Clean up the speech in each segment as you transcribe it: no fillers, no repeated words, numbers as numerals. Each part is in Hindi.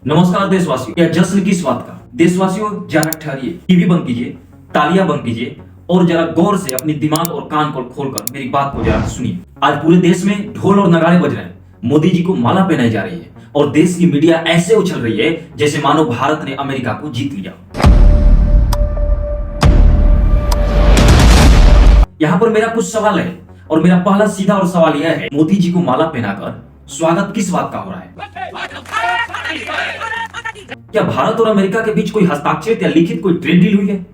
नमस्कार देशवासियों, यह जश्न किस बात का। देशवासियों जरा ठहरिए, टीवी बंद कीजिए, तालियां बंद कीजिए और जरा गौर से अपनी दिमाग और कान को खोलकर मेरी बात को जरा सुनिए। आज पूरे देश में ढोल और नगाड़े बज रहे हैं, मोदी जी को माला पहनाई जा रही है और देश की मीडिया ऐसे उछल रही है जैसे मानो भारत ने अमेरिका को जीत लिया। यहाँ पर मेरा कुछ सवाल है और मेरा पहला सीधा और सवाल यह है, मोदी जी को माला पहनाकर स्वागत किस बात का हो रहा है? क्या भारत और अमेरिका के बीच कोई हस्ताक्षरित या लिखित कोई ट्रेड डील हुई है?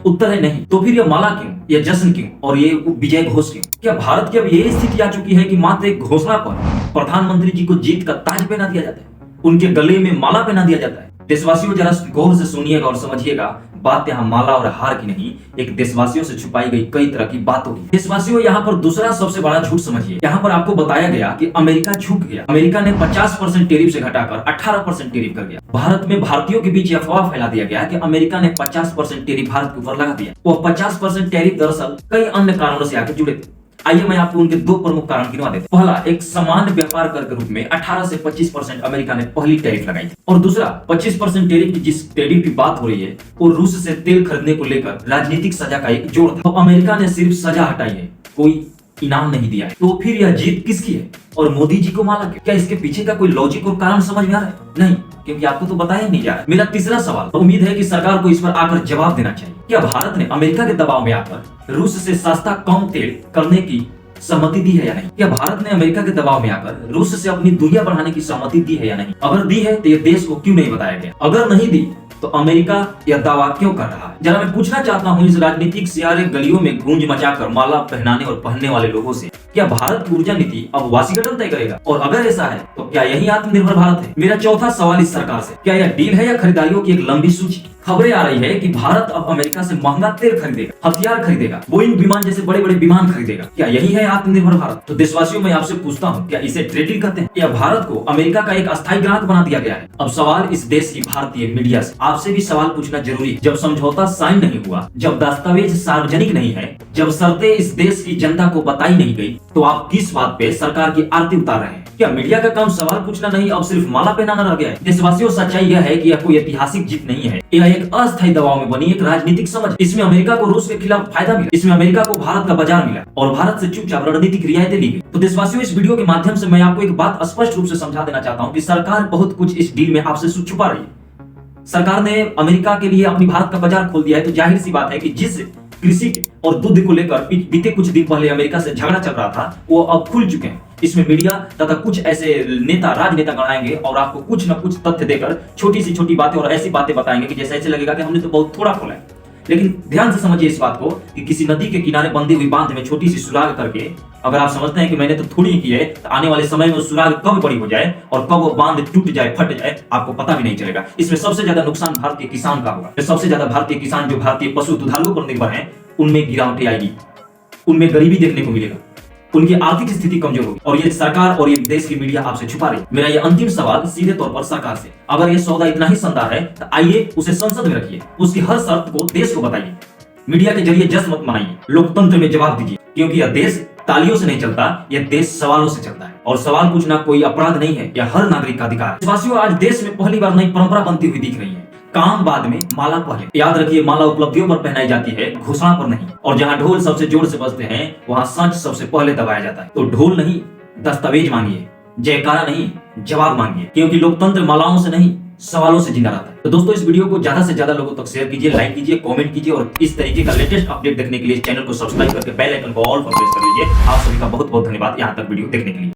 उत्तर है नहीं। तो फिर यह माला क्यों, यह जश्न क्यों और ये विजय घोष क्यों? क्या भारत की अब ये स्थिति आ चुकी है कि मात्र एक घोषणा पर प्रधानमंत्री जी को जीत का ताज पहना दिया जाता है, उनके गले में माला पहना दिया जाता है? देशवासियों जरा गौर से सुनिएगा और समझिएगा, बात यहाँ माला और हार की नहीं, एक देशवासियों से छुपाई गई कई तरह की बातों की। देशवासियों यहाँ पर दूसरा सबसे बड़ा झूठ समझिए। यहाँ पर आपको बताया गया कि अमेरिका झुक गया। अमेरिका ने 50% टैरिफ से घटाकर 18% टैरिफ कर दिया। भारत में भारतीयों के बीच अफवाह फैला दिया गया कि अमेरिका ने 50% टैरिफ भारत के ऊपर लगा दिया। वो 50% टैरिफ दरअसल कई अन्य कारणों से आकर जुड़े थे। आइए मैं आपको उनके दो प्रमुख कारण गिनवा देता हूं। पहला, एक समान व्यापार कर के रूप में 18 से 25% अमेरिका ने पहली टैरिफ लगाई थी और दूसरा 25% टैरिफ की जिस टैरिफ की बात हो रही है वो रूस से तेल खरीदने को लेकर राजनीतिक सजा का एक जोड़ था। तो अमेरिका ने सिर्फ सजा हटाई है, कोई इनाम नहीं दिया है। तो फिर यह जीत किसकी है और मोदी जी को माला क्यों? क्या इसके पीछे का कोई लॉजिक और कारण समझ में आ रहा है? नहीं, क्योंकि आपको तो बताया ही नहीं जा रहा है। मेरा तीसरा सवाल, तो उम्मीद है कि सरकार को इस पर आकर जवाब देना चाहिए। क्या भारत ने अमेरिका के दबाव में आकर रूस से सस्ता कम तेल करने की सहमति दी है या नहीं? क्या भारत ने अमेरिका के दबाव में आकर रूस से अपनी दूरियां बढ़ाने की सहमति दी है या नहीं? अगर दी है तो ये देश को क्यों नहीं बताया गया? अगर नहीं दी तो अमेरिका यह दावा क्यों कर रहा है? जरा मैं पूछना चाहता हूँ इस राजनीतिक सियारे गलियों में गूंज मचाकर माला पहनाने और पहनने वाले लोगों से, क्या भारत की ऊर्जा नीति अब वाशिंगटन तय करेगा? और अगर ऐसा है तो क्या यही आत्मनिर्भर भारत है? मेरा चौथा सवाल इस सरकार से, क्या यह डील है या खरीदारियों की एक लंबी सूची? खबरें आ रही है कि भारत अब अमेरिका से महंगा तेल खरीदेगा, हथियार खरीदेगा, बोइंग विमान जैसे बड़े बड़े विमान खरीदेगा। क्या यही है आत्मनिर्भर भारत? तो देशवासियों मैं आपसे पूछता हूँ, क्या इसे ट्रेड डील कहते हैं या भारत को अमेरिका का एक अस्थायी ग्राहक बना दिया गया है? अब सवाल इस देश की भारतीय मीडिया से, आपसे भी सवाल पूछना जरूरी है। जब समझौता साइन नहीं हुआ, जब दस्तावेज सार्वजनिक नहीं है, जब शर्तें इस देश की जनता को बताई नहीं गई, तो आप किस बात पे सरकार की आरती उतार रहे हैं? क्या मीडिया का काम सवाल पूछना नहीं, अब सिर्फ माला पहनाना रह गया है? देशवासियों सच्चाई यह है कि यह कोई ऐतिहासिक जीत नहीं है, यह एक अस्थायी दबाव में बनी एक राजनीतिक समझ। इसमें अमेरिका को रूस के खिलाफ फायदा मिला, इसमें अमेरिका को भारत का बाजार मिला और भारत से चुपचाप रणनीतिक रियायतें ली गई। तो देशवासियों इस वीडियो के माध्यम से मैं आपको एक बात स्पष्ट रूप से समझा देना चाहता हूँ कि सरकार बहुत कुछ इस डील में आपसे छुपा रही है। सरकार ने अमेरिका के लिए अपनी भारत का बाजार खोल दिया है, तो जाहिर सी बात है कि जिस कृषि और दूध को लेकर बीते कुछ दिन पहले अमेरिका से झगड़ा चल रहा था, वो अब खुल चुके हैं। इसमें मीडिया तथा कुछ ऐसे नेता राजनेता गणाएंगे और आपको कुछ न कुछ तथ्य देकर छोटी सी छोटी बातें और ऐसी बातें बताएंगे कि जैसे ऐसे लगेगा कि हमने तो बहुत थोड़ा खोला है। लेकिन ध्यान से समझिए इस बात को कि किसी नदी के किनारे बंधी हुई बांध में छोटी सी सुराग करके अगर आप समझते हैं कि मैंने तो थोड़ी ही की है, तो आने वाले समय में सुराग कब बड़ी हो जाए और कब वो बांध टूट जाए, फट जाए, आपको पता भी नहीं चलेगा। इसमें सबसे ज्यादा नुकसान भारतीय किसान का होगा। सबसे ज्यादा भारतीय किसान जो भारतीय पशु दुधारुओं पर निर्भर हैं, उनमें गिरावटें आएगी, उनमें गरीबी देखने को मिलेगा, उनकी आर्थिक स्थिति कमजोर होगी और ये सरकार और ये देश की मीडिया आपसे छुपा रही है। मेरा ये अंतिम सवाल सीधे तौर पर सरकार से, अगर ये सौदा इतना ही शानदार है तो आइए उसे संसद में रखिए, उसकी हर शर्त को देश को बताइए, मीडिया के जरिए जश्न मत मनाइए, लोकतंत्र में जवाब दीजिए, क्योंकि यह देश तालियों से नहीं चलता, यह देश सवालों से चलता है और सवाल पूछना कोई अपराध नहीं है, यह हर नागरिक का अधिकार है। देशवासियों आज देश में पहली बार नई परंपरा बनती हुई दिख रही है, काम बाद में माला पहले। याद रखिए, माला उपलब्धियों पर पहनाई जाती है, घोषणा पर नहीं। और जहां ढोल सबसे जोर से बजते हैं वहां सच सबसे पहले दबाया जाता है। तो ढोल नहीं, दस्तावेज मांगिए, जयकारा नहीं, जवाब मांगिए, क्योंकि लोकतंत्र मालाओं से नहीं सवालों से जिंदा रहता है। तो दोस्तों इस वीडियो को ज्यादा से ज्यादा लोगों तक शेयर कीजिए, लाइक कीजिए, कमेंट कीजिए और इस तरीके का लेटेस्ट अपडेट देखने के लिए चैनल को सब्सक्राइब करके बेल आइकन को ऑल पर प्रेस कर लीजिए। आप सभी का बहुत बहुत धन्यवाद यहाँ तक वीडियो देखने के लिए।